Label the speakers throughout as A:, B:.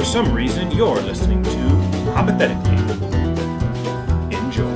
A: For some reason, you're listening to Hoppothetically. Enjoy.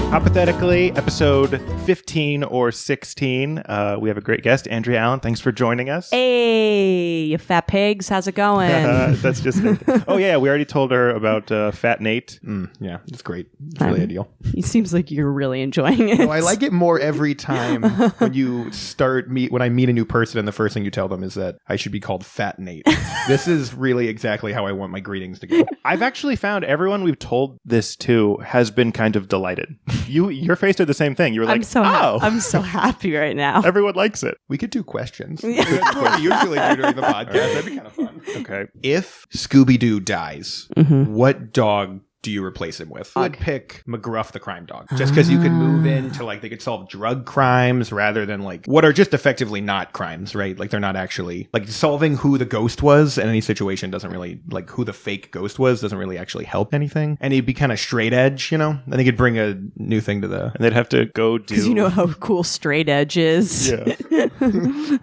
B: Hoppothetically, episode 15 or 16. We have a great guest, Andrea Allan. Thanks for joining us.
C: Hey, you fat pigs. How's it going?
B: That's just it. Oh, yeah. We already told her about Fat Nate.
D: Yeah, it's great. It's really ideal.
C: It seems like you're really enjoying it.
D: No, I like it more every time when I meet a new person and the first thing you tell them is that I should be called Fat Nate. This is really exactly how I want my greetings to go.
B: I've actually found everyone we've told this to has been kind of delighted. Your face did the same thing. You were like,
C: I'm so happy right now.
B: Everyone likes it.
D: We could do questions. That's what we usually do during the podcast. That'd be kind of fun.
B: Okay.
D: If Scooby Doo dies, what dog do you replace him with? I would pick McGruff the crime dog. Just because you could move into, like, they could solve drug crimes rather than, like, what are just effectively not crimes, right? Like, they're not actually, like, solving who the ghost was in any situation doesn't really, like, who the fake ghost was doesn't really actually help anything. And he'd be kind of straight edge, you know? I think it'd bring a new thing to the...
B: And they'd have to go do...
C: Because you know how cool straight edge is.
B: Yeah.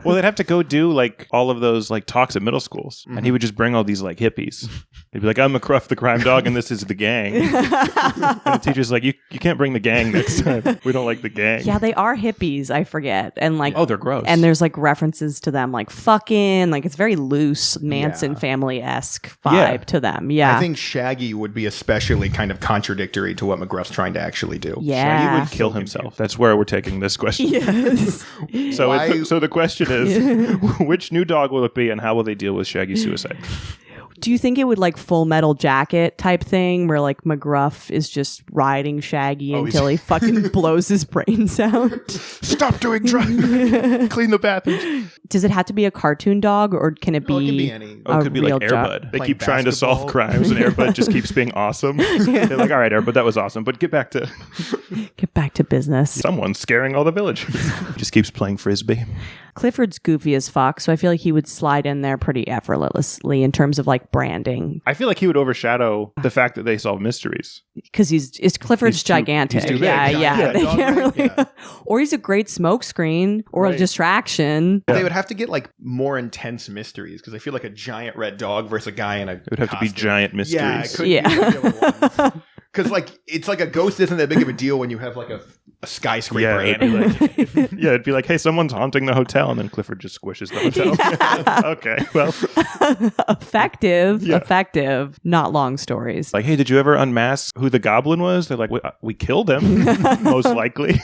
B: Well, they'd have to go do, like, all of those, like, talks at middle schools. And he would just bring all these, like, hippies. He'd be like, I'm McGruff the crime dog, and this is the gang. And the teacher's like, you can't bring the gang next time. We don't like the gang.
C: Yeah, they are hippies, I forget. And like,
B: oh, they're gross.
C: And there's like references to them like fucking, like it's very loose Manson family-esque vibe to them. Yeah.
D: I think Shaggy would be especially kind of contradictory to what McGruff's trying to actually do.
C: Yeah.
B: Shaggy would kill himself. That's where we're taking this question.
C: Yes.
B: So the question is, which new dog will it be and how will they deal with Shaggy's suicide?
C: Do you think it would like Full Metal Jacket type thing where like McGruff is just riding Shaggy until he fucking blows his brains out?
B: Stop doing drugs. Clean the bathroom.
C: Does it have to be a cartoon dog or can it be,
D: it could be any.
B: It could be like Air Bud. They keep trying to solve crimes and Air Bud just keeps being awesome. They're like, all right, Air Bud, that was awesome, but get back to
C: business.
B: Someone's scaring all the villagers. Just keeps playing Frisbee.
C: Clifford's goofy as fuck, so I feel like he would slide in there pretty effortlessly in terms of like branding.
B: I feel like he would overshadow the fact that they solve mysteries.
C: Because Clifford's gigantic.
D: He's too big.
C: Yeah. They can't really, or he's a great smokescreen or a distraction.
D: Yeah. They would have to get like more intense mysteries because I feel like a giant red dog versus a guy in a
B: It would have to be giant mysteries.
D: Yeah, it could be regular ones. Because like it's like a ghost isn't that big of a deal when you have like a skyscraper.
B: Yeah, it'd be like, hey, someone's haunting the hotel, and then Clifford just squishes the hotel.
C: Yeah.
B: Okay, well,
C: effective, not long stories.
B: Like, hey, did you ever unmask who the goblin was? They're like, we killed him, most likely.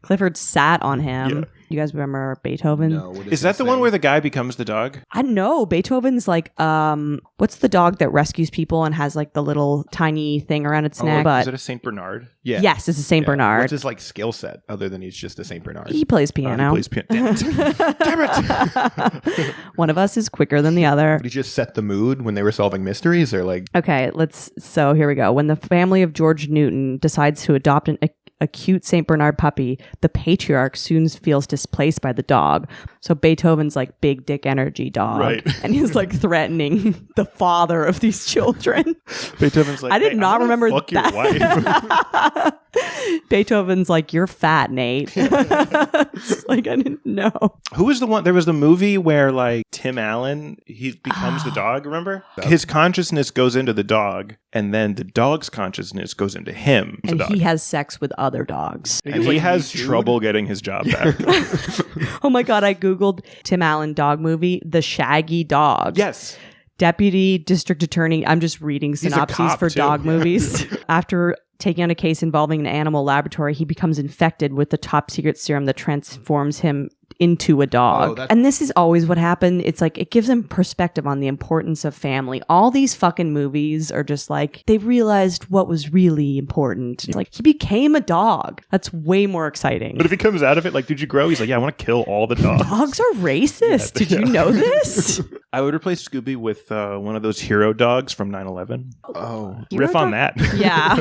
C: Clifford sat on him. Yeah. You guys remember Beethoven?
D: No,
B: is that the one where the guy becomes the dog?
C: I don't know. Beethoven's like, what's the dog that rescues people and has like the little tiny thing around its neck?
B: Is it a Saint Bernard?
D: Yeah.
C: Yes, it's a Saint Bernard.
D: What's his like skill set other than he's just a Saint Bernard?
C: He plays piano.
B: Damn it.
C: One of us is quicker than the other.
D: Did he just set the mood when they were solving mysteries or like...
C: Okay, so here we go. When the family of George Newton decides to adopt a cute St. Bernard puppy, the patriarch soon feels displaced by the dog. So Beethoven's like big dick energy dog. Right. And he's like threatening the father of these children.
B: Beethoven's like,
C: I did not remember
B: fuck
C: that.
B: Your wife.
C: Beethoven's like, you're fat, Nate. Like, I didn't know.
B: Who was the one? There was the movie where like Tim Allen, he becomes the dog, remember? His consciousness goes into the dog, and then the dog's consciousness goes into him.
C: And he has sex with other dogs.
B: And he has trouble getting his job back.
C: Oh my God, I Googled Tim Allen dog movie, The Shaggy Dog.
B: Yes.
C: Deputy District Attorney. I'm just reading synopses for dog movies. After taking on a case involving an animal laboratory, he becomes infected with the top secret serum that transforms him into a dog. And this is always what happened. It's like, it gives them perspective on the importance of family. All these fucking movies are just like, they realized what was really important. It's like, he became a dog. That's way more exciting.
B: But if he comes out of it, like, did you grow? He's like, yeah, I want to kill all the dogs.
C: Dogs are racist. Did you know this?
B: I would replace Scooby with one of those hero dogs from 9/11.
D: Oh.
B: Riff on that.
C: Yeah.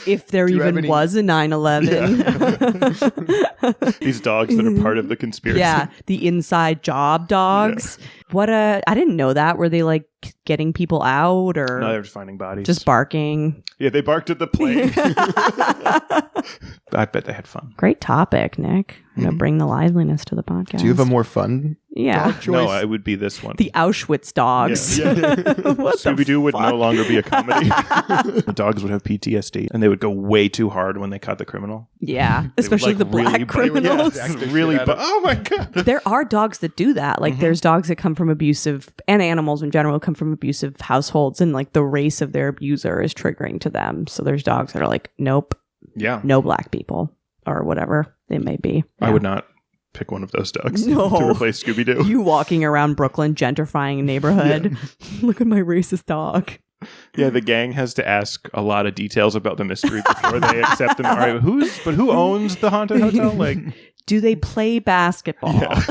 C: If there even was a 9/11.
B: These dogs that are part of the conspiracy.
C: Yeah, the inside job dogs.
B: Yeah.
C: I didn't know that. Were they like getting people out or?
B: No, they were just finding bodies.
C: Just barking.
B: Yeah, they barked at the plane. I bet they had fun.
C: Great topic, Nick. I'm going to bring the liveliness to the podcast.
D: Do you have a more fun dog choice?
B: No, it would be this one.
C: The Auschwitz dogs.
B: Yeah. Scooby Doo would no longer be a comedy. The dogs would have PTSD, and they would go way too hard when they caught the criminal.
C: Yeah, especially the black criminals.
B: Oh my God.
C: There are dogs that do that. Like there's dogs that come from abusive, and animals in general come from abusive households, and like the race of their abuser is triggering to them. So there's dogs that are like, nope, no black people or whatever they may be. Yeah.
B: I would not pick one of those dogs
C: to
B: replace Scooby Doo.
C: You walking around Brooklyn gentrifying a neighborhood. Look at my racist dog.
B: Yeah, the gang has to ask a lot of details about the mystery before they accept them. All right, who owns the haunted hotel? Like,
C: do they play basketball?
B: Yeah.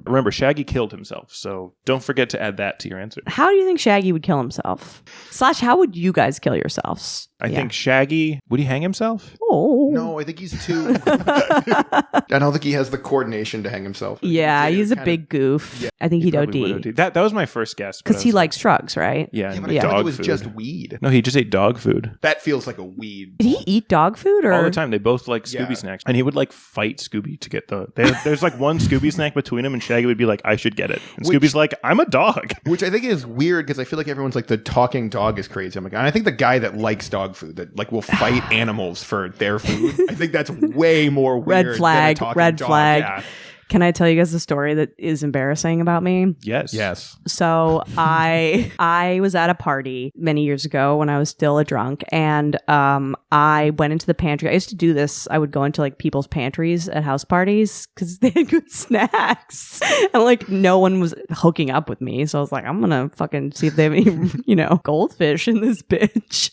B: Remember, Shaggy killed himself, so don't forget to add that to your answer.
C: How do you think Shaggy would kill himself? / how would you guys kill yourselves?
B: I think Shaggy, would he hang himself?
C: Oh.
D: No, I think he's too... I don't think he has the coordination to hang himself.
C: Yeah, he's a big goof. Yeah, I think he'd OD.
B: That was my first guess.
C: Because he likes drugs, right?
B: Yeah,
D: but I thought it was just weed.
B: No, he just ate dog food.
D: That feels like a weed.
C: Did he eat dog food? Or?
B: All the time. They both like Scooby snacks. And he would like fight Scooby to get there's like one Scooby snack between him, and Shaggy would be like, I should get it. And Scooby's like, I'm a dog.
D: Which I think is weird because I feel like everyone's like, the talking dog is crazy. I'm like, and I think the guy that likes dog food, that like will fight animals for their food, I think that's way more weird.
C: Red flag.
D: Red flag.
C: Yeah. Can I tell you guys a story that is embarrassing about me?
B: Yes.
C: So I was at a party many years ago when I was still a drunk, and I went into the pantry. I used to do this. I would go into like people's pantries at house parties because they had good snacks, and like no one was hooking up with me. So I was like, I'm gonna fucking see if they have any, goldfish in this bitch.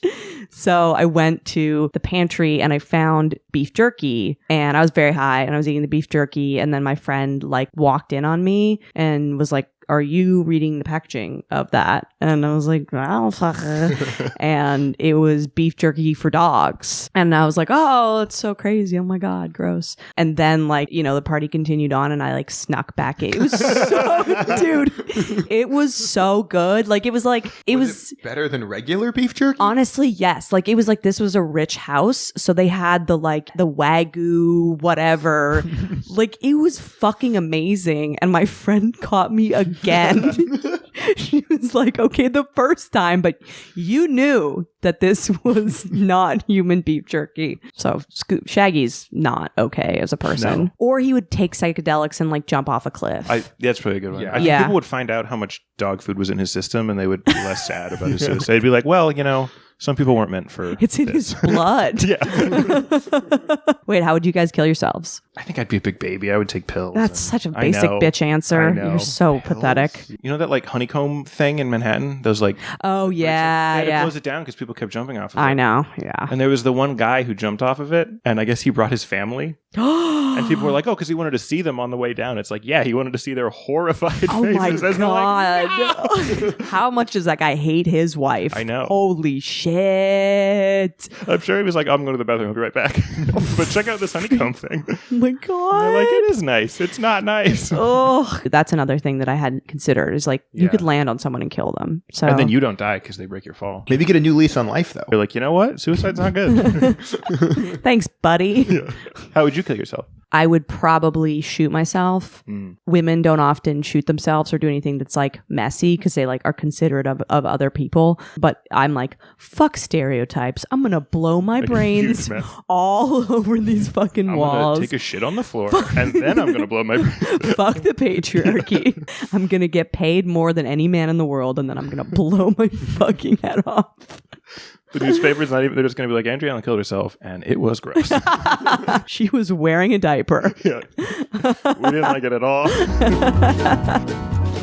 C: So I went to the pantry and I found beef jerky, and I was very high and I was eating the beef jerky, and then my friend like walked in on me and was like, are you reading the packaging of that? And I was like, oh, fuck it. And it was beef jerky for dogs. And I was like, oh, it's so crazy. Oh my God, gross. And then like, the party continued on and I like snuck back in. It was dude, it was so good. Like, it was
D: it better than regular beef jerky?
C: Honestly, yes. Like, it was like, this was a rich house. So they had the Wagyu, whatever. Like, it was fucking amazing. And my friend caught me again. She was like, okay, the first time, but you knew that this was not human beef jerky. So Shaggy's not okay as a person. No. Or he would take psychedelics and like jump off a cliff.
B: That's probably a good one. I think people would find out how much dog food was in his system and they would be less sad about his suicide. They'd be like, well, some people weren't meant for
C: It's in his blood.
B: Yeah.
C: Wait, how would you guys kill yourselves?
B: I think I'd be a big baby. I would take pills.
C: That's such a basic bitch answer. You're so pathetic.
B: You know that like honeycomb thing in Manhattan? Those like...
C: Oh, yeah.
B: They had to close it down because people kept jumping off of it.
C: I know, yeah.
B: And there was the one guy who jumped off of it, and I guess he brought his family. And people were like, oh, because he wanted to see them on the way down. It's like, yeah, he wanted to see their horrified faces.
C: Oh my God.
B: Like, no!
C: How much does that guy hate his wife?
B: I know.
C: Holy shit.
B: I'm sure he was like, I'm going to the bathroom. I'll be right back. But check out this honeycomb thing.
C: Oh my God.
B: They're like, it is nice. It's not nice.
C: Oh, that's another thing that I hadn't considered is like, you could land on someone and kill them. So.
B: And then you don't die because they break your fall.
D: Maybe get a new lease on life, though.
B: You're like, you know what? Suicide's not good.
C: Thanks, buddy.
B: Yeah. How would you kill yourself?
C: I would probably shoot myself. Women don't often shoot themselves or do anything that's like messy because they like are considerate of other people. But I'm like, fuck stereotypes. I'm going to blow my brains all over these fucking walls.
B: I'm going to take a shit on the floor and then I'm going to blow my brains.
C: Fuck the patriarchy. I'm going to get paid more than any man in the world and then I'm going to blow my fucking head off.
B: The newspaper's not even, they're just going to be like, Andrea Allan killed herself, and it was gross.
C: She was wearing a diaper.
B: Yeah. We didn't like it at all.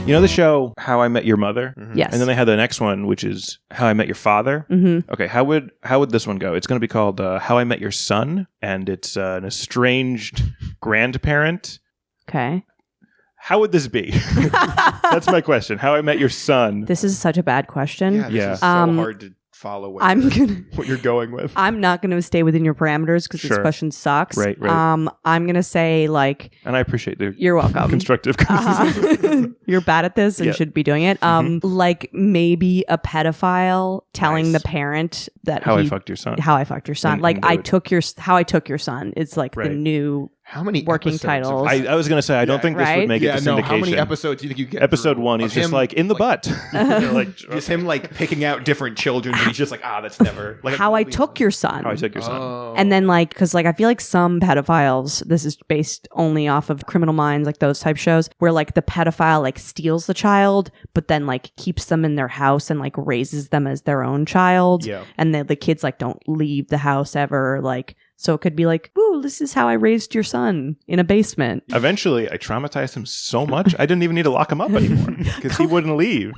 B: You know the show How I Met Your Mother?
C: Mm-hmm. Yes.
B: And then they had the next one, which is How I Met Your Father.
C: Mm-hmm.
B: Okay, how would this one go? It's going to be called How I Met Your Son, and it's an estranged grandparent.
C: Okay.
B: How would this be? That's my question. How I Met Your Son.
C: This is such a bad question.
D: Yeah. This is so hard to follow what
C: I'm
D: you're,
C: gonna.
D: what you're going with.
C: I'm not going to stay within your parameters because this
B: Sure.
C: question sucks.
B: Right.
C: I'm going to say like
B: And I appreciate the
C: you're welcome.
B: constructive criticism.
C: You're bad at this and
B: Yeah.
C: should be doing it. Like maybe a pedophile telling
D: Nice.
C: the parent that
B: How I fucked your son.
C: how I fucked your son.
B: And
C: Like
B: do
C: I
B: it.
C: took your how I took your son. It's like the
B: Right.
C: new
D: How many
C: working
D: episodes of-
C: titles.
B: I was going to say, I don't
D: Yeah.
B: think this
C: Right?
B: would make it to syndication.
D: How many episodes do you think you get?
B: Episode
D: through
B: 1,
D: of
B: he's just
D: him,
B: like, in the butt. They're like,
D: Just him like picking out different children, and he's just like, that's never like
C: how I took your son.
B: how I took your son.
D: Oh.
C: And then like because like I feel like some pedophiles, this is based only off of Criminal Minds, like those type shows, where like the pedophile like steals the child but then like keeps them in their house and like raises them as their own child.
D: Yeah.
C: And the kids like don't leave the house ever. Like so it could be like, ooh, this is how I raised your son in a basement.
B: Eventually, I traumatized him so much, I didn't even need to lock him up anymore because he wouldn't leave.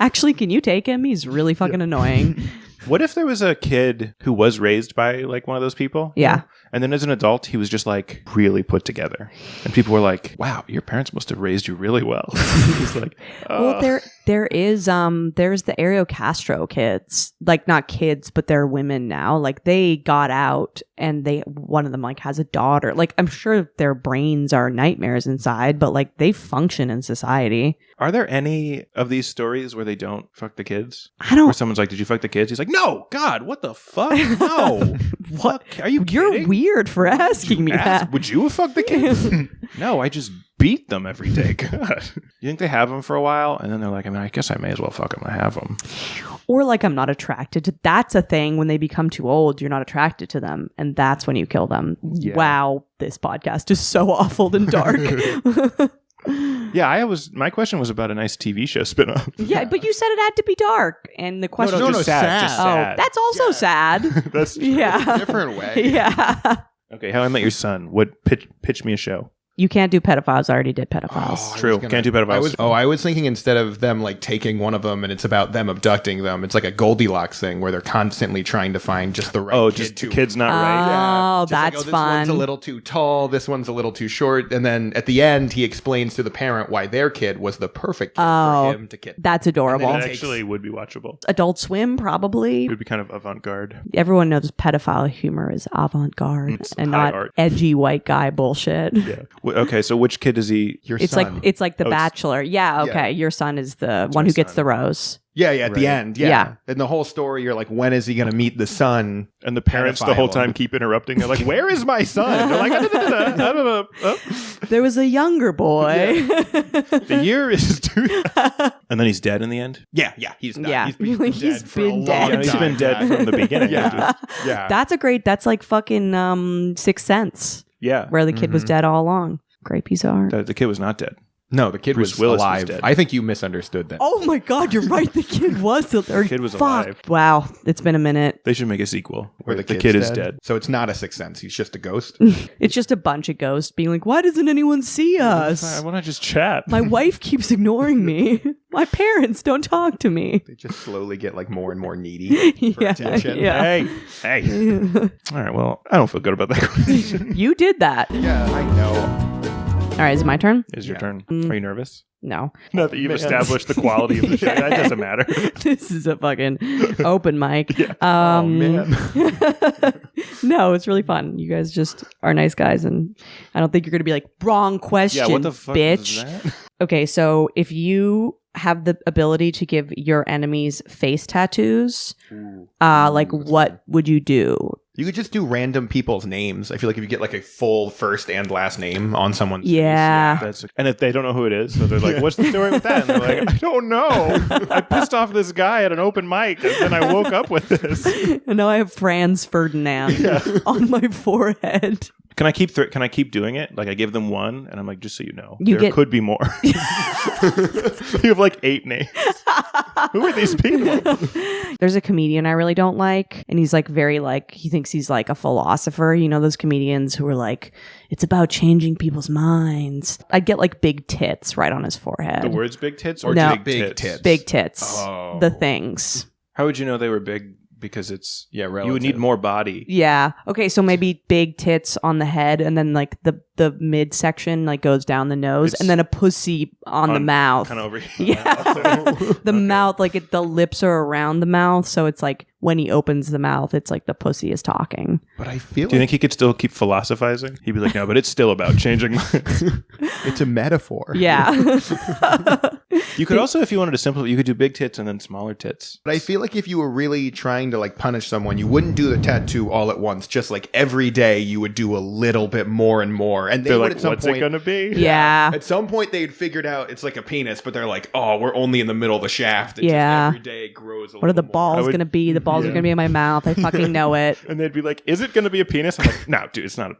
C: Actually, can you take him? He's really fucking annoying.
B: What if there was a kid who was raised by like one of those people?
C: Yeah.
B: And then as an adult, he was just like really put together. And people were like, wow, your parents must have raised you really well. He's like,
C: Well, there's the Ariel Castro kids, like not kids, but they're women now. Like they got out and one of them like has a daughter. Like I'm sure their brains are nightmares inside, but like they function in society.
B: Are there any of these stories where they don't fuck the kids?
C: I don't.
B: Where someone's like, did you fuck the kids? He's like, no, God, what the fuck? No. What? Are you
C: You're
B: kidding?
C: weird for asking me that.
B: Would you have fucked the kids? No, I just beat them every day. God. You think they have them for a while? And then they're like, I mean, I guess I may as well fuck them. I have them.
C: Or like I'm not attracted to. That's a thing when they become too old. You're not attracted to them, and that's when you kill them.
B: Yeah.
C: Wow, this podcast is so awful and dark.
B: Yeah, my question was about a nice TV show spinoff.
C: Yeah, but you said it had to be dark, and the question.
D: no,
B: just
D: sad.
B: Just
C: Oh,
B: sad.
C: that's also sad.
B: That's true.
C: Yeah.
D: different way.
C: Yeah.
B: Okay, How I Met Your Son. Pitch me a show.
C: You can't do pedophiles. I already did pedophiles.
B: True. Can't do pedophiles.
D: I was thinking instead of them like taking one of them and it's about them abducting them, it's like a Goldilocks thing where they're constantly trying to find just the right
B: Oh,
D: kid
B: just
D: to
B: the kid's not right.
C: Oh,
D: Just like,
C: that's
D: this
C: fun.
D: one's a little too tall, this one's a little too short, and then at the end he explains to the parent why their kid was the perfect kid for him to kid.
C: That's adorable.
B: That
D: takes-
B: actually would be watchable.
C: Adult Swim, probably.
B: It would be kind of avant-garde.
C: Everyone knows pedophile humor is avant-garde
B: It's
C: and
B: high
C: not
B: art.
C: edgy white guy bullshit.
B: Yeah. Okay, so which kid does he...
D: Your
C: It's
D: son.
C: like The
B: Oh, it's-
C: Bachelor. Yeah, okay. Your son is the one
B: my
C: who gets
B: son.
C: the rose.
D: Yeah, at
B: Right.
D: the end,
C: Yeah.
D: And the whole story, you're like, when is he going to meet the son?
B: And the parents the whole
D: Pedophile.
B: time keep interrupting. They're like, where is my son? They're like, I don't know.
C: There was a younger boy.
B: The year is... And then he's dead in the end?
D: Yeah, he's done.
C: Yeah.
D: He's been
C: He's
D: dead for a
C: been
D: long
C: dead.
B: Yeah, he's
D: time.
B: been dead from the beginning.
D: Yeah. Yeah.
C: That's like fucking Sixth Sense,
B: Yeah.
C: where the kid was dead all along. Great piece of art.
B: The kid was not dead.
D: No, the kid
B: Bruce
D: was
B: Willis was
D: alive.
B: dead.
D: I think you misunderstood that.
C: Oh my God, you're right. The kid was still there.
B: The kid was
C: Fuck.
B: alive.
C: Wow, it's been a minute.
B: They should make a sequel
D: Where
B: where the
D: kid's
B: kid is dead.
D: So it's not a Sixth Sense. He's just a ghost.
C: It's just a bunch of ghosts being like, why doesn't anyone see
B: I
C: us?
B: want to just chat.
C: My wife keeps ignoring me. My parents don't talk to me.
D: They just slowly get like more and more needy for
C: Yeah,
D: attention.
C: yeah.
B: Hey. All right, well, I don't feel good about that question.
C: You did that.
D: Yeah, I know.
C: All right, is it my turn?
B: It's your
D: Yeah.
B: turn. Are you nervous?
C: No.
B: Not that you've
D: Man.
B: established the quality of the show. That doesn't matter.
C: This is a fucking open mic.
D: Oh, man.
C: No, it's really fun. You guys just are nice guys, and I don't think you're going to be like, wrong question,
B: Yeah, what the fuck
C: bitch.
B: is that?
C: Okay, so if you have the ability to give your enemies face tattoos, like what would you do?
D: You could just do random people's names. I feel like if you get like a full first and last name on someone's
C: Yeah.
B: And if they don't know who it is, so they're like, what's the story with that? And they're like, I don't know. I pissed off this guy at an open mic, and then I woke up with this.
C: And now I have Franz Ferdinand on my forehead.
B: Can I keep doing it? Like I give them one, and I'm like, just so you know,
C: You
B: there
C: get-
B: could be more. You have like 8 names. Who are these people?
C: There's a comedian I really don't like, and he's like very like, he thinks he's like a philosopher. You know those comedians who are like, it's about changing people's minds. I'd get like big tits right on his forehead.
B: The words big tits or
C: No.
B: big tits?
D: Tits.
C: Big tits.
B: Oh.
C: The things.
B: How would you know they were big because it's
D: relative.
B: you would need more body.
C: Yeah. Okay, so maybe big tits on the head, and then like the midsection like goes down the nose, and then a pussy on the mouth.
B: Kind of over here.
C: Yeah. The mouth, like the lips are around the mouth, so it's like when he opens the mouth, it's like the pussy is talking.
D: But I feel
B: Do you think he could still keep philosophizing? He'd be like, no, but it's still about changing minds.
D: it's a metaphor.
C: Yeah.
B: You could also, if you wanted to simplify, you could do big tits and then smaller tits.
D: But I feel like if you were really trying to like punish someone, you wouldn't do the tattoo all at once. Just like every day, you would do a little bit more and more. And
B: they're
D: would
B: like,
D: at some
B: what's
D: point,
B: it gonna be?
C: Yeah.
D: At some point, they'd figured out it's like a penis, but they're like, oh, we're only in the middle of the shaft. It
C: Yeah.
D: just every day grows a
C: What are the
D: little more.
C: balls going to be? The balls are going to be in my mouth. I fucking know it.
B: And they'd be like, is it gonna be a penis? I'm like, no, dude, it's not.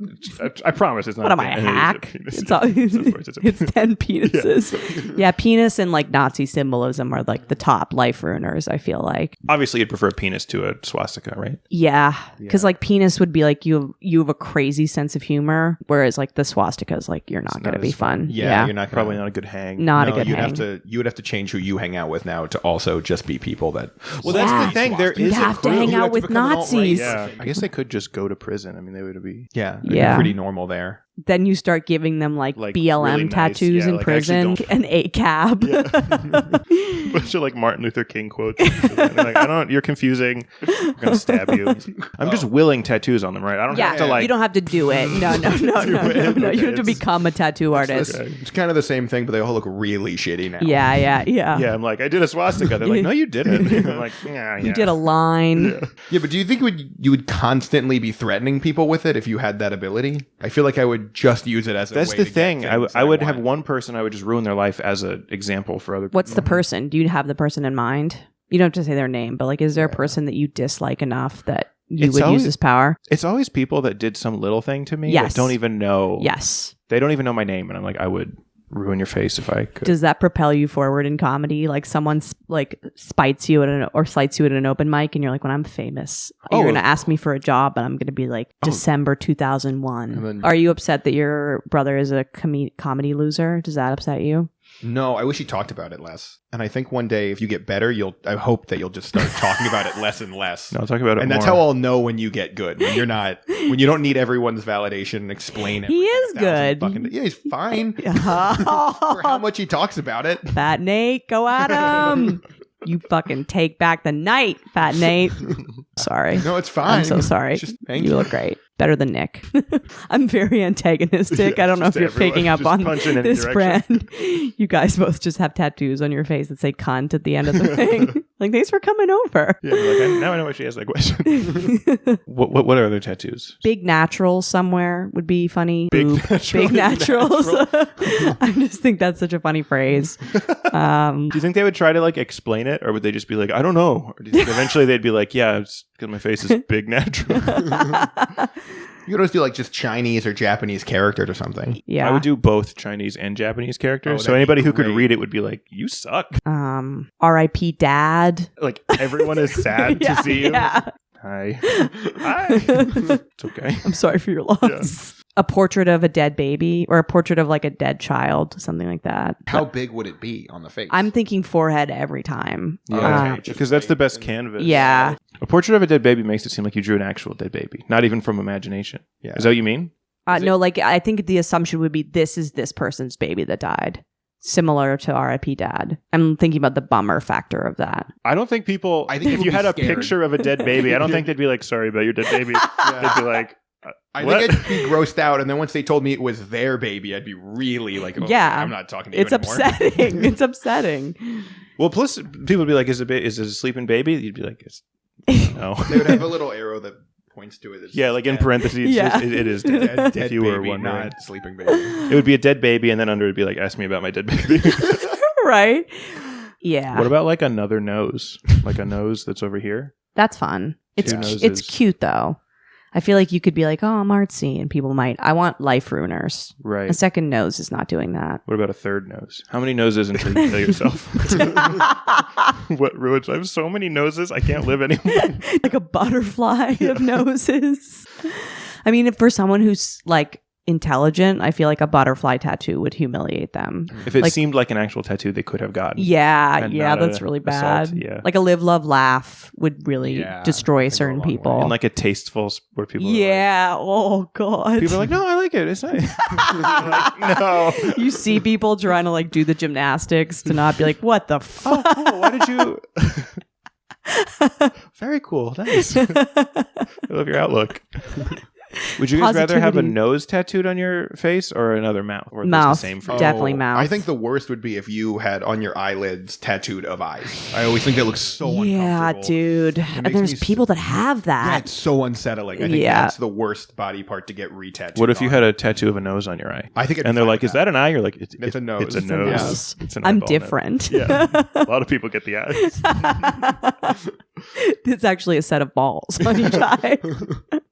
B: I promise it's not.
C: What am I, a hack? It's 10 penises. Yeah, penis and like Nazi symbolism are like the top life ruiners, I feel like.
B: Obviously, you'd prefer a penis to a swastika, right?
C: Yeah, because like penis would be like you have a crazy sense of humor, whereas like the swastika is like you're not going to be fun.
D: Yeah, you're not
B: Probably not a good hang.
C: Not a good hang.
D: You would have to change who you hang out with now to also just be people that.
B: Well, that's the thing. There
C: You'd
B: is
C: have
B: a
C: to
B: crew.
C: hang
D: You'd
C: out
D: have to
C: with
D: become an alt-right.
C: Nazis.
B: Yeah, I guess they could just go to prison. I mean, they would be.
D: Yeah,
C: Yeah.
D: pretty normal there.
C: Then you start giving them like BLM
B: really nice.
C: tattoos
B: Yeah,
C: in
B: like,
C: prison,
B: actually
C: an ACAB.
B: Bunch of like Martin Luther King quotes. Like, you're confusing. I'm gonna stab you. I'm just willing tattoos on them, right? I don't have to like.
C: You don't have to do it. No.
B: Okay,
C: You have to become a tattoo artist.
B: okay.
D: It's kind of the same thing, but they all look really shitty now.
C: Yeah.
B: Yeah, I'm like, I did a swastika. They're like, no, you didn't. I'm like, yeah.
C: You did a line.
D: Yeah, but do you think you would constantly be threatening people with it if you had that ability? I feel like I would just use it as a
B: That's
D: way
B: the
D: to get
B: thing.
D: things
B: I would
D: want.
B: have one person. I would just ruin their life as an example for other people.
C: What's the person? Do you have the person in mind? You don't have to say their name, but like, is there a person that you dislike enough that you
B: It's
C: would
B: always-
C: use this power?
B: It's always people that did some little thing to me
C: Yes.
B: that don't even know.
C: Yes.
B: They don't even know my name, and I'm like, I would ruin your face if I could.
C: Does that propel you forward in comedy? Like someone like spites you or slights you at an open mic, and you're like, when I'm famous, you're going to ask me for a job, and I'm going to be like December 2001.
D: And then-
C: Are you upset that your brother is a comedy loser? Does that upset you?
D: No, I wish you talked about it less. And I think one day, if you get better, I hope that you'll just start talking about it less and less.
B: No, I'll talk about it
D: And
B: more.
D: that's how I'll know when you get good. When you don't need everyone's validation and explain it.
C: He is good.
D: Yeah, he's fine. For
C: For
D: how much he talks about it.
C: Fat Nate, go at him. You fucking take back the night, Fat Nate. Sorry.
D: No, it's fine.
C: I'm so sorry.
D: Just thank
C: You look great. Better than Nick. I'm very antagonistic. I don't know if
B: just
C: you're
B: everyone
C: picking up
B: just
C: on
B: punch in any
C: this
B: direction.
C: brand. You guys both just have tattoos on your face that say cunt at the end of the thing. Like, thanks for coming over.
B: Yeah, like, now I know why she asked that question. What are other tattoos?
C: Big naturals somewhere would be funny.
B: Big
C: Boop.
B: naturals.
C: Big naturals. I just think that's such a funny phrase.
B: Do you think they would try to like explain it, or would they just be like, I don't know? Or do you think eventually they'd be like, yeah, it's because my face is big natural?
D: You could always do like just Chinese or Japanese characters or something.
C: Yeah.
B: I would do both Chinese and Japanese characters.
D: Oh,
B: So
D: that'd be
B: anybody who could
D: great.
B: read it would be like, you suck.
C: R.I.P. Dad.
B: Like everyone is sad
C: Yeah,
B: to see you.
C: yeah.
B: Hi. Hi. It's okay.
C: I'm sorry for your loss. A portrait of a dead baby or a portrait of like a dead child, something like that.
D: How big would it be on the face?
C: I'm thinking forehead every time.
B: Yeah, because that's the best canvas.
C: Yeah.
B: A portrait of a dead baby makes it seem like you drew an actual dead baby, not even from imagination.
D: Yeah.
B: Is that what you mean?
C: No, like I think the assumption would be this is this person's baby that died. Similar to R.I.P. Dad. I'm thinking about the bummer factor of that.
B: I don't think people.
D: I think
B: if
D: people
B: you
D: would
B: had
D: be
B: a
D: scared.
B: picture of a dead baby, I don't think they'd be like, "Sorry about your dead baby." They'd be like,
D: I
B: "What?"
D: think I'd be grossed out, and then once they told me it was their baby, I'd be really like, okay,
C: Yeah.
D: I'm not talking to you
C: It's
D: anymore.
C: upsetting. It's upsetting.
B: Well, plus people would be like, "Is it a sleeping baby?" You'd be like, "No."
D: They would have a little arrow that points to it. That
B: Yeah, like in
D: dead.
B: parentheses,
C: Yeah.
B: it is dead.
D: Dead
B: if you were
D: baby,
B: wondering,
D: not sleeping baby.
B: it would be a dead baby, and then under it'd be like, "Ask me about my dead baby."
C: Right? Yeah.
B: What about like another nose, like a nose that's over here?
C: That's fun. It's
B: Two
C: it's
B: noses.
C: cute though. I feel like you could be like, oh, I'm artsy, and people might. I want life ruiners.
B: Right.
C: A second nose is not doing that.
B: What about a third nose? How many noses until you kill yourself? What ruins? I have so many noses, I can't live anymore.
C: Like a butterfly of noses. I mean, for someone who's like intelligent, I feel like a butterfly tattoo would humiliate them.
B: If it seemed like an actual tattoo, they could have gotten.
C: Yeah, that's really bad.
B: Assault, yeah.
C: Like a live, love, laugh would really destroy certain people.
B: And like a tasteful where people
C: oh God.
B: People are like, no, I like it. It's nice. Like, no.
C: You see people trying to like do the gymnastics to not be like, what the fuck?
B: Oh, cool. Why did you... Very cool. Nice. I love your outlook. Would you guys rather have a nose tattooed on your face or another mouth? Or
C: mouth.
B: The same for
C: Definitely mouth.
D: I think the worst would be if you had on your eyelids tattooed of eyes. I always think that looks so uncomfortable.
C: Yeah, dude. And there's people that have that.
D: Yeah, it's so unsettling. I think that's the worst body part to get re-tattooed.
B: What if you had a tattoo of a nose on your eye?
D: I think
B: and they're like, is that an eye? You're like, it's
D: a nose.
B: It's a nose. It's an
C: I'm different.
B: Yeah. A lot of people get the eyes.
C: It's actually a set of balls on each eye.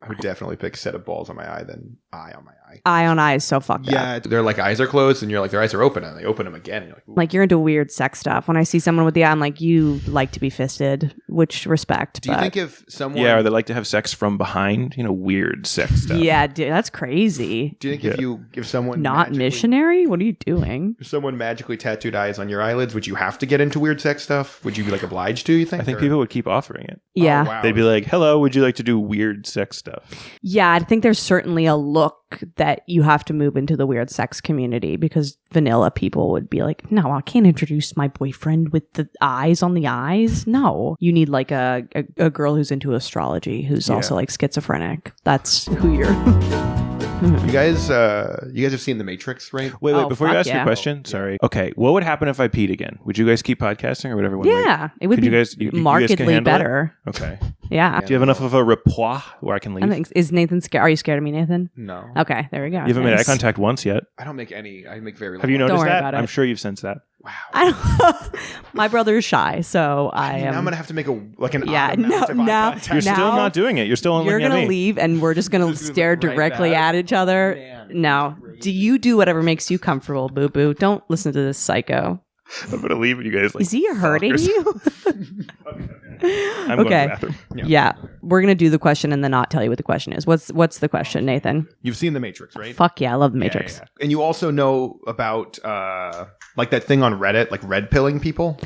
D: I would definitely pick a set of balls on my eye than eye on my eye.
C: Eye on eye is so fucked up.
D: Yeah, they're like eyes are closed and you're like their eyes are open and they open them again. And you're
C: like you're into weird sex stuff. When I see someone with the eye, I'm like, you like to be fisted, which respect.
D: Do you think if someone...
B: Yeah, or they like to have sex from behind, weird sex stuff.
C: Yeah, dude, that's crazy.
D: Do you think if someone...
C: Not missionary? What are you doing?
D: If someone magically tattooed eyes on your eyelids, would you have to get into weird sex stuff? Would you be like obliged to, you think?
B: I think people would keep offering it.
C: Yeah.
D: Oh, wow.
B: They'd be like, hello, would you like to do weird sex stuff?
C: Yeah, I think there's certainly a look that you have to move into the weird sex community because vanilla people would be like, no, I can't introduce my boyfriend with the eyes on the eyes. No, you need like a girl who's into astrology who's also like schizophrenic. That's who you're...
D: You guys have seen The Matrix, right?
B: Wait, before you ask your question, sorry. Okay, what would happen if I peed again? Would you guys keep podcasting or would everyone wait?
C: It would be markedly better.
B: Okay.
C: Yeah.
B: Do you have enough of a rapport where I can leave?
C: Is Nathan scared? Are you scared of me, Nathan?
D: No.
C: Okay, there we go.
B: You haven't made eye contact once yet.
D: I don't make any. I make very little.
B: Have you noticed
C: Don't worry
B: that?
C: about it.
B: I'm sure you've sensed that.
D: Wow.
C: My brother is shy, so
D: I'm gonna have to make an
C: now
B: You're still not doing it. You're still only looking at me.
C: You're gonna leave, and we're just gonna stare directly at each other. No, do you do whatever makes you comfortable, boo boo? Don't listen to this psycho.
B: I'm gonna leave you guys. Like,
C: is he hurting you?
B: I'm going to the bathroom.
C: Yeah, we're gonna do the question and then not tell you what the question is. What's the question, Nathan?
D: You've seen The Matrix, right?
C: Fuck yeah, I love The Matrix.
D: Yeah. And you also know about like that thing on Reddit, like red pilling people.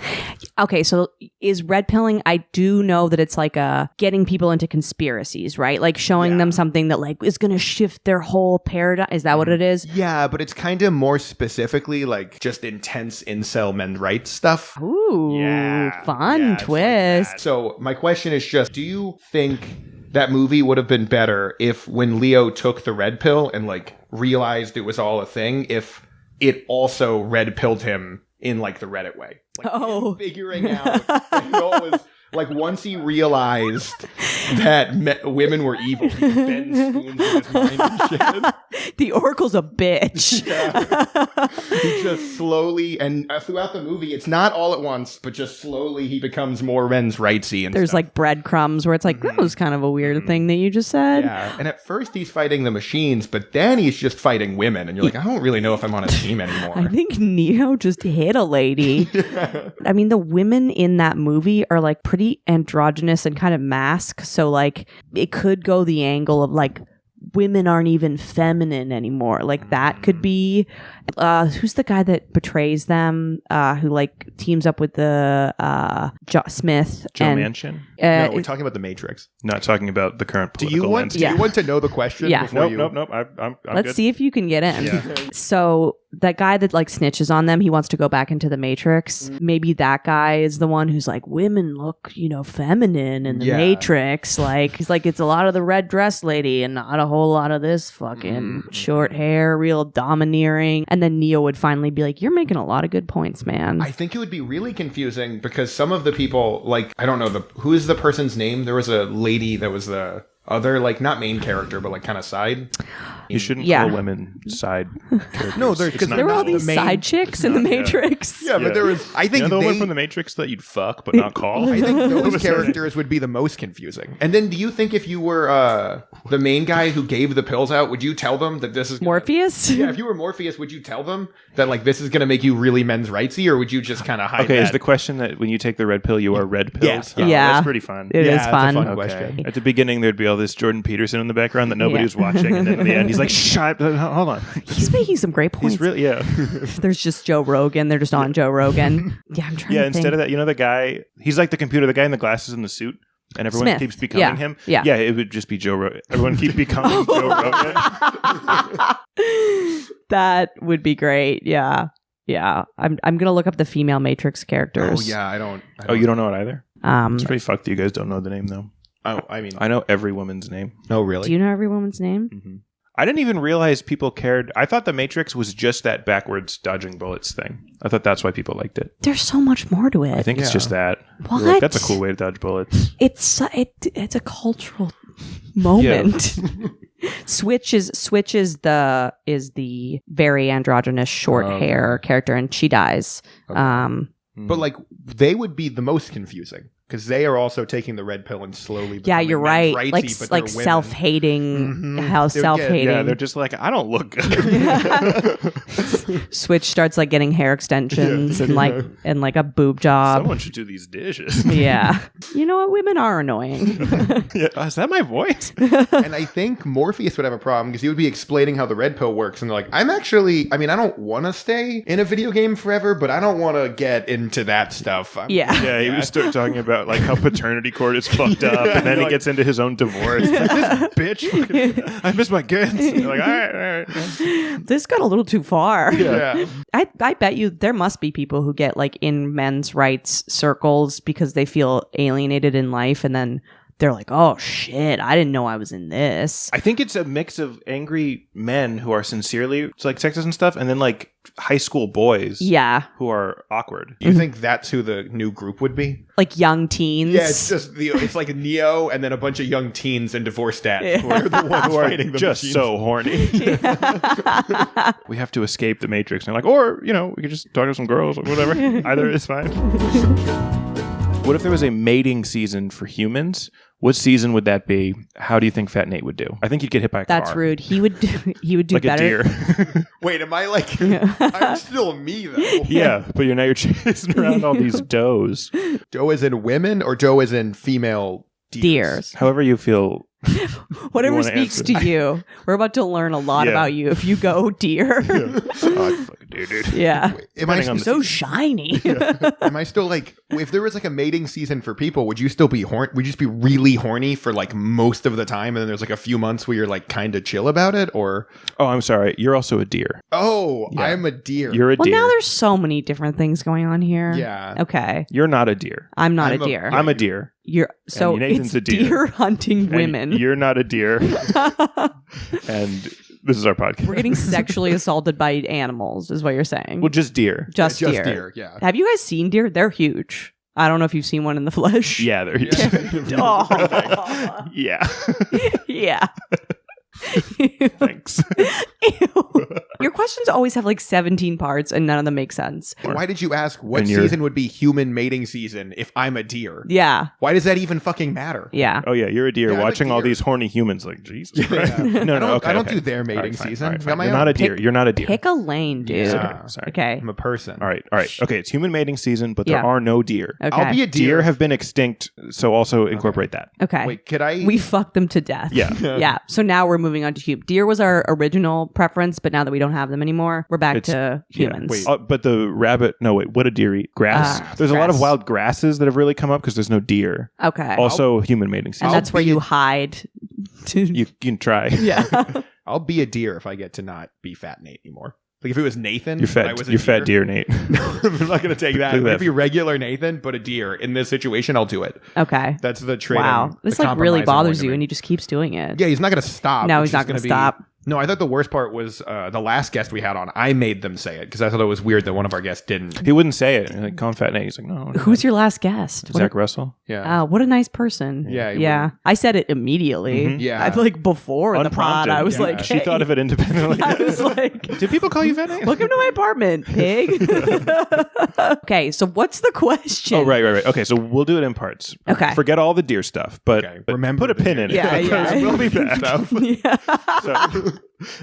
C: Okay, so is red pilling? I do know that it's like getting people into conspiracies, right? Like showing them something that like is gonna shift their whole paradigm. Is that what it is?
D: Yeah, but it's kind of more specifically like just intense incel men's rights stuff.
C: Ooh, fun twist.
D: Like so my question is just, do you think that movie would have been better if when Leo took the red pill and like realized it was all a thing, if it also red pilled him in like the Reddit way? Like him figuring out that it all was like once he realized that women were evil, he bend spoons in his mind and shit.
C: The Oracle's a bitch.
D: He just slowly, and throughout the movie, it's not all at once, but just slowly he becomes more men's rightsy. And
C: there's
D: stuff.
C: Like breadcrumbs where it's like, that was kind of a weird thing that you just said.
D: Yeah, and at first he's fighting the machines, but then he's just fighting women, and you're like, I don't really know if I'm on a team anymore.
C: I think Neo just hit a lady. I mean, the women in that movie are like pretty androgynous and kind of mask, so like it could go the angle of like women aren't even feminine anymore. Like that could be who's the guy that betrays them, who like teams up with the Smith
B: Joe
C: and
B: Manchin?
D: No, we're talking about The Matrix.
B: Not talking about the current political landscape.
D: Do you want to know the question?
B: Nope. I'm
C: Let's
B: good.
C: see if you can get in.
B: Yeah.
C: So that guy that like snitches on them, he wants to go back into the Matrix. Maybe that guy is the one who's like, women look, feminine in the Matrix. Like he's like, it's a lot of the red dress lady and not a whole lot of this fucking short hair, real domineering. And then Neo would finally be like, you're making a lot of good points, man.
D: I think it would be really confusing because some of the people, like, I don't know, who is the person's name? There was a lady that was the other, like, not main character, but like kind of side.
B: You shouldn't call women side characters.
D: No, because
C: there were all these side chicks in the Matrix.
D: Yeah, but there was, I think
B: the one from the Matrix that you'd fuck but not call.
D: I think those characters would be the most confusing. And then do you think if you were the main guy who gave the pills out, would you tell them that this is
C: Morpheus?
D: Yeah, if you were Morpheus, would you tell them that like this is going to make you really men's rightsy, or would you just kind of hide
B: Okay,
D: that?
B: is the question that when you take the red pill, you are red pills?
D: Yeah.
C: Yeah.
B: That's pretty fun.
C: It is fun.
D: It's a fun question.
B: At the beginning, there'd be all this Jordan Peterson in the background that nobody was watching, and then at the end, he's He's like, shut. Hold on.
C: He's making some great points.
B: He's really
C: There's just Joe Rogan. They're just on Joe Rogan. Yeah, I'm trying.
B: Yeah.
C: to
B: Instead
C: think.
B: of that, the guy. He's like the computer. The guy in the glasses and the suit. And everyone
C: Smith.
B: keeps becoming him.
C: Yeah.
B: It would just be Joe Rogan. Everyone keeps becoming Joe Rogan.
C: That would be great. Yeah. I'm gonna look up the female Matrix characters.
D: Oh yeah, I don't.
B: Oh, you don't know it either?
C: Um,
B: It's pretty fucked that you guys don't know the name though.
D: Oh, I mean,
B: I know every woman's name.
D: no, really.
C: do you know every woman's name?
B: Mm-hmm. I didn't even realize people cared. I thought the Matrix was just that backwards dodging bullets thing. I thought that's why people liked it.
C: There's so much more to it.
B: I think it's just that.
C: What?
B: You're like, that's a cool way to dodge bullets.
C: It's a cultural moment. Switch is the very androgynous short hair character, and she dies.
D: Okay. But like, they would be the most confusing because they are also taking the red pill and slowly.
C: Yeah, you're right.
D: Rightsy,
C: Like
D: but they're women.
C: Self-hating.
D: Mhm.
C: How
D: They would
C: self-hating.
B: Yeah, they're just like, I don't look good.
C: Switch starts like getting hair extensions and like a boob job.
B: Someone should do these dishes.
C: Yeah. You know what? Women are annoying.
B: Yeah, is that my voice?
D: And I think Morpheus would have a problem because he would be explaining how the red pill works, and they're like, I don't want to stay in a video game forever, but I don't want to get into that stuff.
C: Yeah.
B: Yeah, he would start talking about like how paternity court is fucked up, and then he gets into his own divorce. Like, this bitch, fucking, I miss my kids. And you're like, all right.
C: This got a little too far.
D: Yeah.
C: I bet you there must be people who get like in men's rights circles because they feel alienated in life, and then they're like, oh shit, I didn't know I was in this.
B: I think it's a mix of angry men who are sincerely like sexist and stuff, and then like high school boys who are awkward.
D: Do you think that's who the new group would be?
C: Like young teens.
D: Yeah, it's like Neo and then a bunch of young teens and divorced dads who are the ones
B: Who are
D: fighting the
B: just
D: machines.
B: so horny. We have to escape the Matrix. And they're like, or, we could just talk to some girls or whatever. Either is fine. What if there was a mating season for humans? What season would that be? How do you think Fat Nate would do? I think he'd get hit by a car.
C: That's rude. He would do
B: like
C: better.
B: a deer.
D: Wait, am I like... I'm still me, though.
B: Yeah, but you're chasing around all these does.
D: Doe is in women or Doe is in female
C: Deers.
B: However you feel.
C: Whatever
B: You
C: speaks
B: wanna
C: to you. We're about to learn a lot about you. If you go deer.
B: Oh, I'd fucking do, dude.
C: Yeah.
D: Am I
B: Depending on the
C: So shiny.
D: Am I still like, if there was like a mating season for people, would you still be horny? Would you just be really horny for like most of the time, and then there's like a few months where you're like kind of chill about it? Or
B: Oh, I'm sorry. You're also a deer.
D: oh,
B: Yeah.
D: I'm a deer.
B: You're a
C: Well,
B: deer.
C: now there's so many different things going on here.
D: Yeah.
C: Okay.
B: You're not a deer.
C: I'm not
D: I'm
C: a deer.
B: I'm a deer.
C: You're so
B: And Nathan's
C: it's
B: a deer.
C: hunting
B: And
C: women.
B: you're not a deer. And this is our podcast.
C: We're getting sexually assaulted by animals, is what you're saying.
B: Well, just deer.
C: just deer.
D: Yeah.
C: Have you guys seen deer? They're huge. I don't know if you've seen one in the flesh.
B: Yeah, they're huge.
C: Oh.
B: Yeah.
C: Yeah.
B: Thanks.
C: Ew. Your questions always have like 17 parts and none of them make sense.
D: Why did you ask what
B: And you're-
D: season would be human mating season if I'm a deer?
C: Yeah.
D: Why does that even fucking matter?
C: Yeah.
B: Oh, yeah, you're a deer
D: Yeah, I'm a
B: watching all
D: deer.
B: these horny humans like, Jesus Christ.
D: Yeah.
B: No,
D: I don't
B: okay.
D: do their mating
B: All right, fine,
D: season.
B: all right,
D: I
B: fine.
D: got my
B: You're
D: own.
B: not a deer. You're not a deer.
C: Pick a lane, dude.
D: Yeah.
B: Sorry.
C: Okay.
D: I'm a person.
B: All right. Okay, it's human mating season, but there
C: Yeah.
B: are no deer.
C: Okay.
D: I'll be a deer.
B: Deer have been extinct, so also incorporate that.
C: Okay.
D: Wait, could I?
C: We fucked them to death.
B: Yeah.
C: Yeah. So now we're moving on to human. Deer was our original preference, but now that we don't have them anymore, we're back
B: It's-
C: to
B: Yeah.
C: humans.
B: Wait, but the rabbit, no, wait, what do deer eat? Grass? There's a lot of
C: grass.
B: wild grasses that have really come up because there's no deer.
C: Okay.
B: Also, human mating
C: and
B: season.
C: that's where
D: be
C: you
D: a-
C: hide. To,
B: You can try.
C: yeah.
D: I'll be a deer if I get to not be Fat Nate anymore. Like if it was Nathan,
B: You're
D: but I
B: fat.
D: was a
B: You're fat deer, Nate.
D: I'm not going to take that.
B: Look at
D: If it be regular Nathan, but a deer in this situation, I'll do it.
C: Okay.
D: That's the trade.
C: Wow. This like really bothers you and he just keeps doing it.
D: Yeah, he's not going to stop.
C: No,
D: It's
C: he's not
D: just
C: going to
D: gonna
C: stop.
D: No, I thought the worst part was the last guest we had on. I made them say it because I thought it was weird that one of our guests didn't.
B: He wouldn't say it. Like, call him Fat Nate. He's like, no.
C: Who's your last guest?
B: Zach Russell?
D: Yeah.
C: What a nice person.
D: Yeah, he
C: Yeah. I said it immediately.
B: Mhm.
D: Yeah.
C: I like before in the pod,
B: Unprompted.
C: I was
B: Yeah.
C: like,
B: She
C: hey.
B: thought of it independently.
C: I was like,
B: Did people call you Fat Nate?
C: welcome to my apartment, pig. Okay, so what's the question?
B: Oh, right. Okay, so we'll do it in parts.
C: Okay.
B: Forget all the deer stuff, but
D: Okay,
B: but
D: remember
B: put a
D: the
B: pin
D: deer
B: in it.
C: Yeah, yeah.
B: We'll be back.
C: Yeah.
B: So,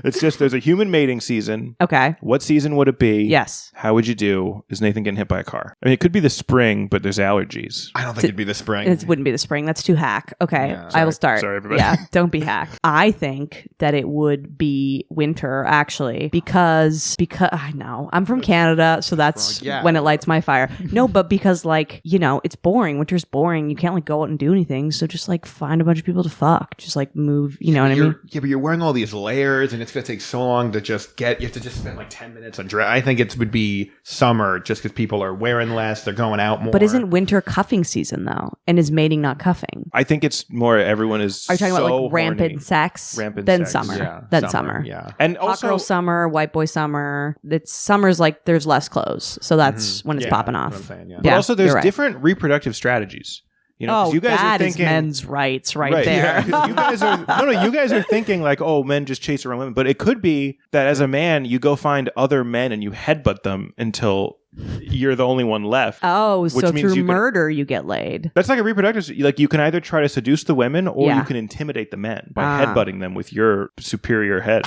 B: It's just there's a human mating season.
C: Okay.
B: What season would it be?
C: Yes.
B: How would you do? Is Nathan getting hit by a car? I mean, it could be the spring, but there's allergies.
D: I don't think it'd be the spring.
C: It wouldn't be the spring. That's too hack. Okay.
D: Yeah.
C: I will start.
B: Sorry, everybody.
C: Yeah. Don't be hack. I think that it would be winter, actually, because I know I'm from Canada, so that's when it lights my fire. No, but because like, it's boring. Winter's boring. You can't like go out and do anything. So just like find a bunch of people to fuck. Just like move, you know what I mean?
D: Yeah, but you're wearing all these layers and it's going to take so long to just you have to just spend like 10 minutes on dress. I think it would be summer just because people are wearing less. They're going out more.
C: But isn't winter cuffing season though? And is mating not cuffing?
B: I think it's more everyone is.
C: Are you talking
B: so
C: about like rampant
B: horny.
C: sex?
B: Rampant
C: then
B: sex.
C: summer.
D: Yeah,
C: Then summer.
D: Yeah.
B: And
C: Hot
B: also
C: girl summer, white boy summer. Summer's like there's less clothes. So that's when it's popping off.
D: That's what I'm saying,
B: But also there's
C: you're right.
B: different reproductive strategies. You know, 'cause
C: Oh,
B: you guys
C: that
B: are
C: is
B: thinking
C: men's rights right there.
B: Yeah, 'cause you guys are you guys are thinking like, oh, men just chase around women, but it could be that as a man you go find other men and you headbutt them until you're the only one left.
C: Oh, so
B: Which means
C: through
B: you can-
C: murder you get laid.
B: That's like a reproductive. Like you can either try to seduce the women or
C: Yeah.
B: you can intimidate the men by headbutting them with your superior head.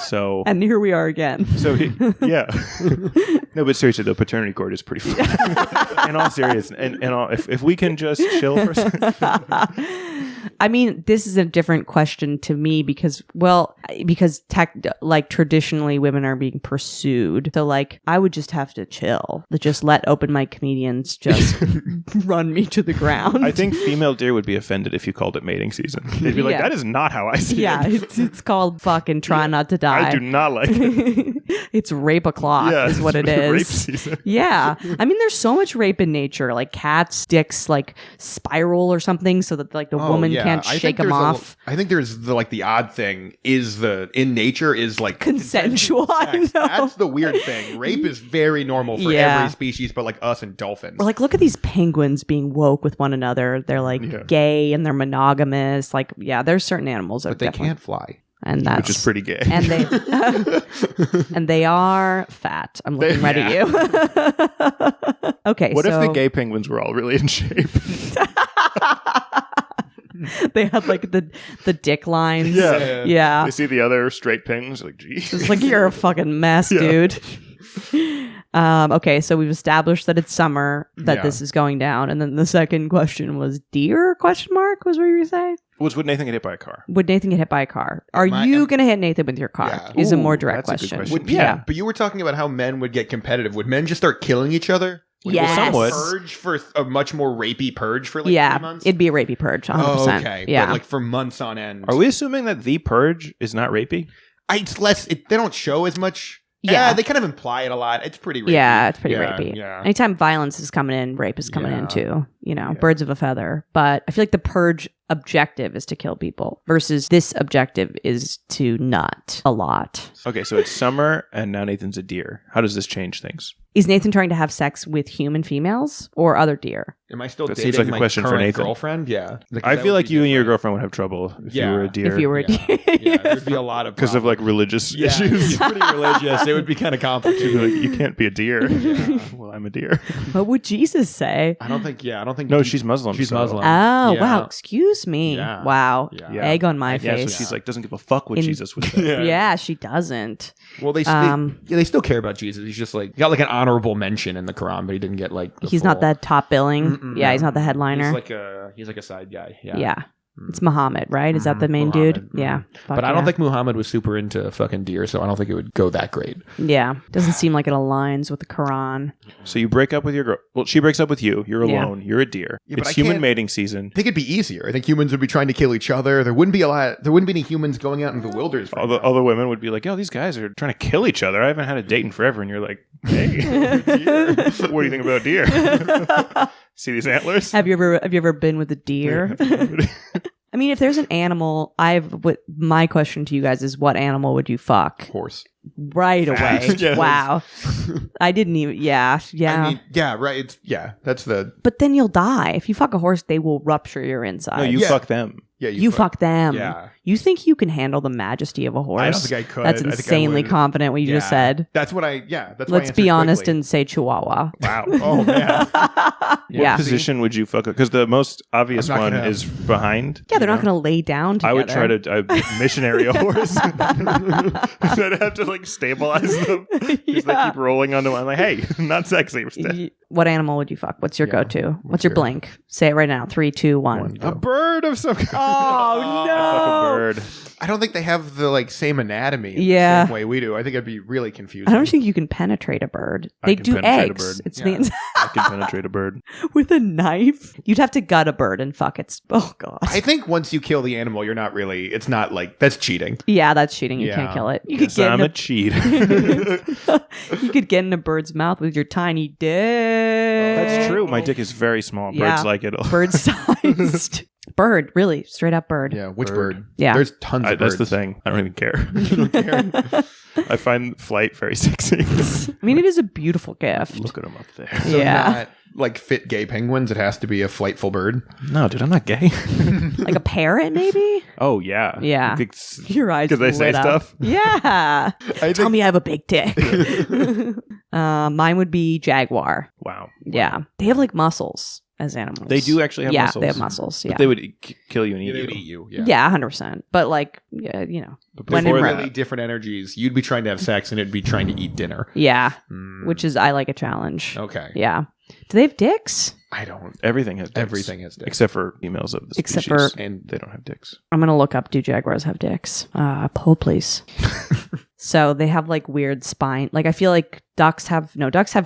B: So
C: And here we are again.
B: yeah. No, but seriously, the paternity court is pretty fun. In all seriousness, and if we can just chill for a second.
C: I mean, this is a different question to me because traditionally women are being pursued. So like, I would just have to chill. Just let open mic comedians just run me to the ground.
B: I think female deer would be offended if you called it mating season. They'd be like,
C: Yeah.
B: that is not how I see
C: Yeah,
B: it.
C: it's called fucking try not to die.
B: I do not like it.
C: It's rape o'clock is what it is.
B: Rape season.
C: Yeah. I mean, there's so much rape in nature. Like cats' dicks like spiral or something so that like the woman can't shake them off.
D: I think there's the odd thing is in nature is like
C: Consensual. I know.
D: That's the weird thing. Rape is very normal for every species, but like us and dolphins.
C: Or like, look at these penguins being woke with one another. They're like gay and they're monogamous. Like, yeah, there's certain animals that
D: but they can't fly.
C: And that's
B: which is pretty gay.
C: And they and they are fat. I'm looking right at you. Okay.
B: What if the gay penguins were all really in shape?
C: They had like the dick lines.
B: Yeah.
C: Yeah.
B: They see the other straight penguins, like, geez.
C: It's like, you're a fucking mess, dude. Okay, so we've established that it's summer, that this is going down, and then the second question was deer? Question mark was what you were saying?
B: Would Nathan get hit by a car?
C: Would Nathan get hit by a car? Are you going to hit Nathan with your car?
D: Yeah.
C: Is a more
B: Ooh,
C: direct
B: that's a good
C: question.
B: question.
D: But you were talking about how men would get competitive. Would men just start killing each other?
C: Yes.
B: Some would.
D: Purge for a much more rapey purge for like 3 months?
C: It'd be a rapey purge, 100%.
D: Oh, okay.
C: Yeah.
D: But like for months on end.
B: Are we assuming that the purge is not rapey?
D: It's less. They don't show as much.
C: Yeah.
D: They kind of imply it a lot. It's pretty rapey.
C: Yeah, it's pretty rapey.
D: Yeah.
C: Anytime violence is coming in, rape is coming in too. Birds of a feather. But I feel like the purge objective is to kill people versus this objective is to nut a lot.
B: Okay, so it's summer and now Nathan's a deer. How does this change things?
C: Is Nathan trying to have sex with human females or other deer?
D: Am I still
B: That
D: dating
B: seems like a
D: my
B: question for
D: current
B: Nathan.
D: girlford? Yeah.
B: I feel like you and your girlfriend would have trouble if you
D: Yeah.
B: were a deer.
C: If you were a deer.
D: Yeah, there'd be a lot of
B: because of like religious
D: issues.
B: issues.
D: He's pretty religious. It would be kind of
B: She'd be
D: complicated.
B: like, you can't be a deer. Well, I'm a deer.
C: What would Jesus say?
D: I don't think.
B: No, she's Muslim.
D: She's
B: so-
D: Muslim.
C: Oh,
D: Yeah.
C: wow. Excuse me.
D: Yeah.
C: Wow.
D: Yeah.
C: Egg on my
B: Yeah,
C: face.
B: so she's like, doesn't give a fuck what
C: In-
B: Jesus would say.
C: Yeah, she doesn't.
D: Well, they still care about Jesus. He's just like he got like an honorable mention in the Quran, but he didn't get like.
C: He's not that top billing.
D: Mm-mm,
C: Yeah,
D: no.
C: he's not the headliner.
D: He's like a side guy.
C: Yeah. It's Muhammad, right? Is that the main dude?
D: Muhammad.
C: Yeah.
D: But I don't think Muhammad was super into fucking deer, so I don't think it would go that great.
C: Yeah. Doesn't seem like it aligns with the Quran.
B: So you break up with your girl. Well, she breaks up with you. You're
C: Yeah.
B: alone. You're a deer.
D: Yeah, but
B: It's
D: I
B: human
D: can't-
B: mating season.
D: I think it'd be easier. I think humans would be trying to kill each other. There wouldn't be any humans going out into the wilderness.
B: All the women would be like, "Yo, these guys are trying to kill each other. I haven't had a date in forever." And you're like, "Hey, deer. What do you think about deer? See these antlers?"
C: Have you ever been with a deer? I mean, if there's an animal, my question to you guys is, what animal would you fuck?
D: Horse.
C: Right away.
B: Yes.
C: Wow. I didn't even. Yeah.
D: I mean, yeah, right. That's the.
C: But then you'll die. If you fuck a horse, they will rupture your inside.
B: No, you fuck them.
D: Yeah,
C: You fuck them.
D: Yeah.
C: You think you can handle the majesty of a horse?
D: I don't think I could.
C: That's
D: I think I
C: insanely
D: would.
C: confident what you just said.
D: That's what I, that's
C: Let's be honest and say Chihuahua.
B: Wow.
D: Oh, man.
C: Yeah.
B: What position would you fuck up? Because the most obvious
D: I'm not
B: one
D: gonna-
B: is behind.
C: Yeah, they're not going to lay down together.
B: I would try to missionary a horse. I'd have to like stabilize them. Because they keep rolling onto one. I'm like, hey, not sexy.
C: What animal would you fuck? What's your go-to? What's your blank? Say it right now. 3, 2, 1.
D: A bird of some kind.
C: Oh, no.
B: I'd fuck a bird.
D: I don't think they have the like same anatomy in
C: Yeah.
D: the same way we do. I think it'd be really confusing.
C: I don't think you can penetrate a bird. They
B: can
C: do
B: penetrate a
C: eggs.
B: bird.
C: It's
D: Yeah.
C: the inside.
B: I can penetrate a bird.
C: With a knife. You'd have to gut a bird and fuck it. Oh, God.
D: I think once you kill the animal, you're not really, it's not like, that's cheating.
C: Yeah, that's cheating. You
D: Yeah.
C: can't kill it. You
B: Yes,
C: could get
B: I'm
C: in
B: a cheat.
C: you could get in a bird's mouth with your tiny dick.
B: That's true. My dick is very small. Birds
C: Yeah.
B: like it.
C: Bird sized. Bird, really, straight up bird.
D: Yeah, which bird?
C: Yeah.
D: There's tons of
B: That's
D: birds.
B: the thing. I don't even care. I find flight very sexy.
C: I mean, it is a beautiful gift.
B: Look at them up there.
D: So
C: Yeah.
D: not like fit gay penguins. It has to be a flightful bird.
B: No, dude, I'm not gay.
C: Like a parrot, maybe?
B: Oh, yeah.
C: Yeah.
B: Because
C: Your eyes
B: they say
C: lit up.
B: stuff?
C: Yeah. Tell me I have a big dick. Mine would be jaguar.
B: Wow.
C: Yeah. They have like muscles as animals.
B: They do actually have muscles.
C: Yeah, they have muscles. Yeah.
B: But they would kill you and eat
D: They would
B: you.
D: eat you.
C: Yeah, 100%. But like, yeah, you know.
B: But
C: When in
B: before
C: Rome.
B: that,
D: Really different energies. You'd be trying to have sex and it'd be trying to eat dinner.
C: Yeah.
D: Mm.
C: Which is, I like a challenge.
D: Okay.
C: Yeah. Do they have dicks?
D: I don't.
B: everything has dicks.
D: Everything has dicks.
B: Except for females of the
C: Except
B: species.
C: for-
B: And they don't have dicks.
C: I'm going to look up, do jaguars have dicks? Poll, please. So they have like weird spine. Like I feel like ducks have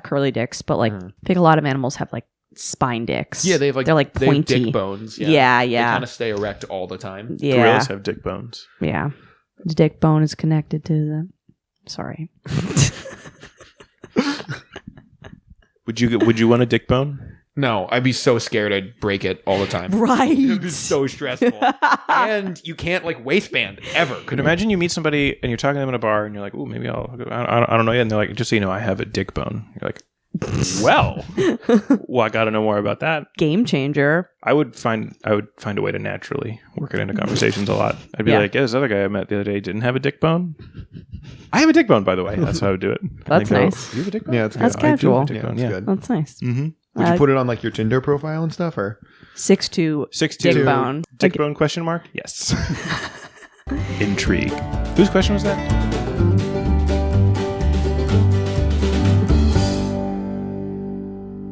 C: curly dicks, but like I think a lot of animals have like spine dicks.
D: Yeah, they have like
C: they're like
D: they have
C: pointy.
D: dick bones.
C: Yeah,
D: They
C: yeah.
D: kind of stay erect all the time.
C: Yeah.
B: Gorillas have dick bones.
C: Yeah. The dick bone is connected to the. Sorry.
B: Would you want a dick bone?
D: No, I'd be so scared I'd break it all the time.
C: Right.
D: It'd be so stressful. And you can't like waistband ever.
B: Could imagine you meet somebody and you're talking to them in a bar and you're like, "Ooh, maybe I don't know yet." And they're like, "Just so you know, I have a dick bone." You're like, "Well, I got to know more about that."
C: Game changer.
B: I would find a way to naturally work it into conversations a lot. I'd be
C: Yeah.
B: like, "Yeah, this other guy I met the other day didn't have a dick bone. I have a dick bone, by the way." That's how I would do it. And
C: That's
B: they go,
C: nice.
B: You have a dick bone?
D: Yeah, that's good.
C: That's
B: I do have a
C: casual.
B: dick
D: Yeah,
B: bone,
D: that's
B: yeah.
D: good.
C: That's nice.
B: Mm-hmm.
D: Would you put it on like your Tinder profile and stuff, or
C: 6'2"
B: 6'2".
C: dick bone.
B: Dick
C: Like-
B: bone question mark? Yes. Intrigue. Whose question was that?